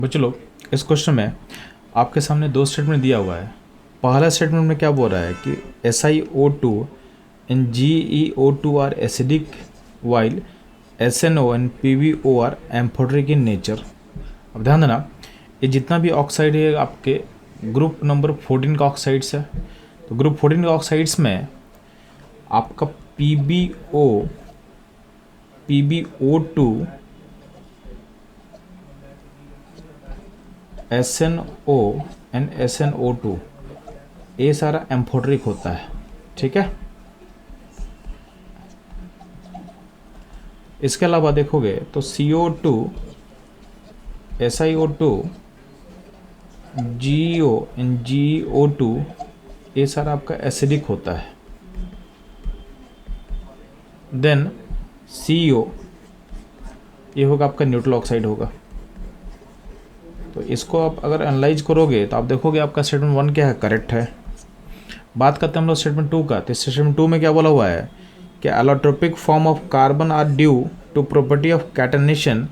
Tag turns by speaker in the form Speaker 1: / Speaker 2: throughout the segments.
Speaker 1: बच्चों लोग, इस क्वेश्चन में आपके सामने दो स्टेटमेंट दिया हुआ है। पहला स्टेटमेंट में क्या बोल रहा है कि SiO2 and GeO2 are acidic while SNO and PbO are amphoteric in nature. अब ध्यान देना, ये जितना भी ऑक्साइड है आपके ग्रुप नंबर 14 का ऑक्साइड्स है। तो ग्रुप 14 का ऑक्साइड्स में आपका PbO2 SNO एंड SNO2 ये सारा एम्फोटेरिक होता है। ठीक है, इसके अलावा देखोगे तो CO2 SiO2 GeO and GeO2 ये सारा आपका एसिडिक होता है। देन CO ये होगा आपका न्यूट्रल ऑक्साइड होगा। तो इसको आप अगर एनालाइज करोगे तो आप देखोगे आपका स्टेटमेंट 1 क्या है, करेक्ट है। बात करते हैं हम लोग स्टेटमेंट 2 का। तो स्टेटमेंट 2 में क्या बोला हुआ है कि allotropic form of carbon are due to property of catenation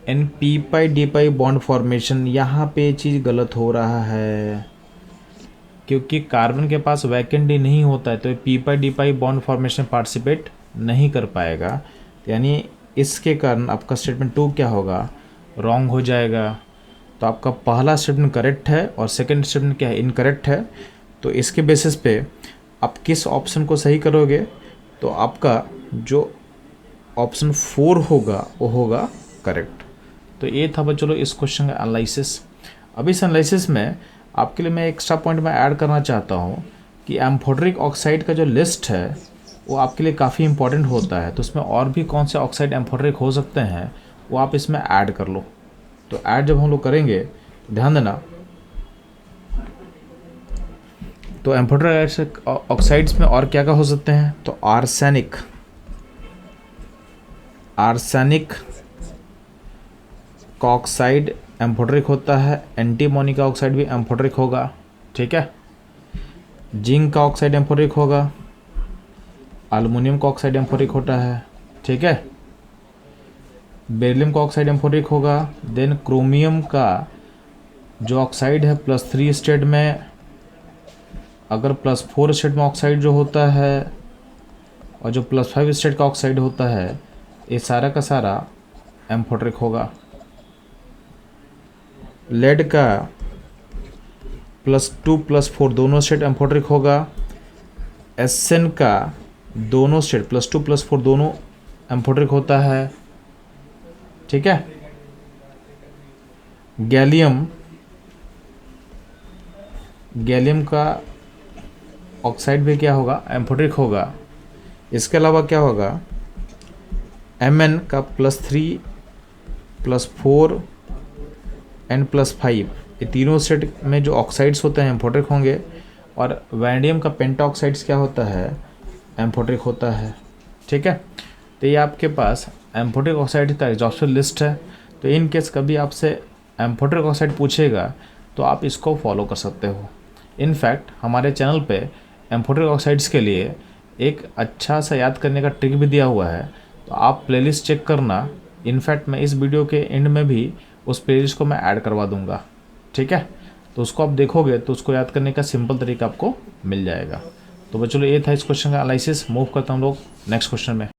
Speaker 1: and P pi D pi bond formation. यहाँ पे चीज़ गलत हो रहा है, क्योंकि कार्बन के पास वैकेंट डी नहीं होता है तो P pi D pi bond formation participate नहीं कर पाएगा। यानी इसके कारण आपका स्टेटमेंट 2 क्या होगा, रॉन्ग हो जाएगा। तो आपका पहला स्टेटमेंट करेक्ट है और सेकंड स्टेटमेंट क्या है, इनकरेक्ट है। तो इसके बेसिस पे आप किस ऑप्शन को सही करोगे, तो आपका जो ऑप्शन 4 होगा वो होगा करेक्ट। तो ये था बच्चों लोग इस क्वेश्चन का एनालिसिस। अब इस एनालिसिस में आपके लिए मैं एक्स्ट्रा पॉइंट में ऐड करना चाहता हूँ कि एम्फोटेरिक ऑक्साइड का जो लिस्ट है वो आपके लिए काफ़ी इंपॉर्टेंट होता है। तो उसमें और भी कौन से ऑक्साइड एम्फोटेरिक हो सकते हैं वो आप इसमें ऐड कर लो। तो ऐड जब हम लोग करेंगे तो ध्यान देना, तो एम्फोटेरिक ऑक्साइड्स में और क्या क्या हो सकते हैं, तो आर्सेनिक का ऑक्साइड एम्फोटेरिक होता है। एंटीमोनी का ऑक्साइड भी एम्फोटेरिक होगा। ठीक है, जिंक का ऑक्साइड एम्फोटेरिक होगा। एल्युमिनियम का ऑक्साइड एम्फोटेरिक होता है। ठीक है, बेरिलियम का ऑक्साइड एम्फोटेरिक होगा। देन क्रोमियम का जो ऑक्साइड है +3 स्टेट में, अगर +4 स्टेट में ऑक्साइड जो होता है और जो +5 स्टेट का ऑक्साइड होता है ये सारा का सारा एम्फोटेरिक होगा। लेड का +2 +4 दोनों स्टेट एम्फोटेरिक होगा। एसएन का दोनों स्टेट +2 +4 दोनों एम्फोटेरिक होता है। ठीक है, गैलियम का ऑक्साइड भी क्या होगा, एम्फोटेरिक होगा। इसके अलावा क्या होगा, Mn का +3 +4 एंड +5 ये तीनों सेट में जो ऑक्साइड्स होते हैं एम्फोटेरिक होंगे। और वैंडियम का पेंटा ऑक्साइड्स क्या होता है, एम्फोटेरिक होता है। ठीक है, तो ये आपके पास एम्फोटेरिक ऑक्साइड का एग्जॉस्टिव लिस्ट है। तो इन केस कभी आपसे एम्फोटेरिक ऑक्साइड पूछेगा तो आप इसको फॉलो कर सकते हो। इनफैक्ट हमारे चैनल पे एम्फोटेरिक ऑक्साइड्स के लिए एक अच्छा सा याद करने का ट्रिक भी दिया हुआ है, तो आप प्लेलिस्ट चेक करना। इनफैक्ट मैं इस वीडियो के एंड में भी उस प्लेलिस्ट को मैं ऐड करवा दूंगा। ठीक है, तो उसको आप देखोगे तो उसको याद करने का सिंपल तरीका आपको मिल जाएगा। तो बच्चों ये था इस क्वेश्चन का एनालिसिस। मूव करता हूँ हम लोग नेक्स्ट क्वेश्चन में।